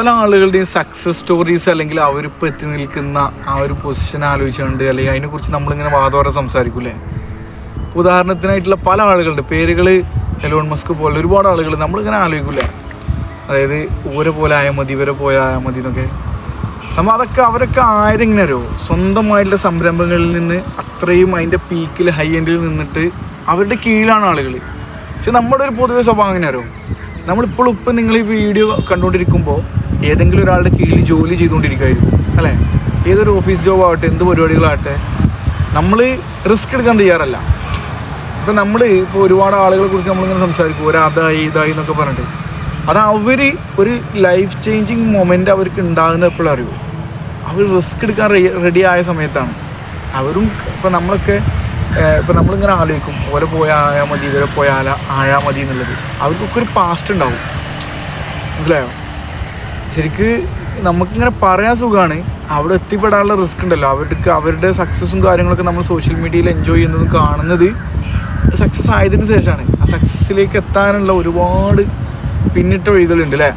പല ആളുകളുടെയും success stories അല്ലെങ്കിൽ അവരിപ്പോൾ എത്തി നിൽക്കുന്ന ആ ഒരു പൊസിഷൻ ആലോചിച്ചുകൊണ്ട് അല്ലെങ്കിൽ അതിനെക്കുറിച്ച് നമ്മളിങ്ങനെ വാദോടെ സംസാരിക്കൂലേ. ഉദാഹരണത്തിനായിട്ടുള്ള പല ആളുകളുടെ പേരുകൾ എലോൺ മസ്ക് പോലെ ഒരുപാട് ആളുകൾ നമ്മളിങ്ങനെ ആലോചിക്കൂലേ. അതായത് ഇവരെ പോലെ ആയാൽ മതി, ഇവരെ പോലെ ആയാൽ മതി എന്നൊക്കെ സംഭവം. അവരൊക്കെ ആയതെങ്ങനെ അറിയോ, സ്വന്തമായിട്ടുള്ള സംരംഭങ്ങളിൽ നിന്ന് അത്രയും അതിൻ്റെ പീക്കിൽ ഹൈ എൻഡിൽ നിന്നിട്ട് അവരുടെ കീഴിലാണ് ആളുകൾ. പക്ഷെ നമ്മുടെ ഒരു പൊതുവെ സ്വഭാവം അങ്ങനെ അറിയോ, നമ്മളിപ്പോഴും ഇപ്പം നിങ്ങൾ ഈ വീഡിയോ കണ്ടുകൊണ്ടിരിക്കുമ്പോൾ ഏതെങ്കിലും ഒരാളുടെ കീഴിൽ ജോലി ചെയ്തുകൊണ്ടിരിക്കുമായിരിക്കും അല്ലേ. ഏതൊരു ഓഫീസ് ജോബ് ആവട്ടെ, എന്ത് പരിപാടികളാകട്ടെ, നമ്മൾ റിസ്ക് എടുക്കാൻ തയ്യാറല്ല. ഇപ്പം നമ്മൾ ഇപ്പോൾ ഒരുപാട് ആളുകളെ കുറിച്ച് നമ്മളിങ്ങനെ സംസാരിക്കും, ഒരതായി ഇതായി എന്നൊക്കെ പറഞ്ഞിട്ട്. അത് അവർ ഒരു ലൈഫ് ചേഞ്ചിങ് മൊമെൻ്റ് അവർക്ക് ഉണ്ടാകുന്ന എപ്പോഴും അറിയുമോ, അവർ റിസ്ക് എടുക്കാൻ റെഡി ആയ സമയത്താണ്. അവരും ഇപ്പം നമ്മളൊക്കെ ഇപ്പം നമ്മളിങ്ങനെ ആലോചിക്കും ഓരെ പോയാൽ മതി, ഇവരെ പോയാൽ ആയാൽ മതി എന്നുള്ളത്. അവർക്കൊക്കെ ഒരു പാസ്റ്റ് ഉണ്ടാവും, മനസ്സിലായോ. ശരിക്ക് നമുക്കിങ്ങനെ പറയാൻ സുഖമാണ്, അവിടെ എത്തിപ്പെടാനുള്ള റിസ്ക് ഉണ്ടല്ലോ. അവരുടെ സക്സസ്സും കാര്യങ്ങളൊക്കെ നമ്മൾ സോഷ്യൽ മീഡിയയിൽ എൻജോയ് ചെയ്യുന്നതും കാണുന്നത് സക്സസ് ആയതിന് ശേഷമാണ്. ആ സക്സസ്സിലേക്ക് എത്താനുള്ള ഒരുപാട് പിന്നിട്ട വഴികളുണ്ട് അല്ലേ.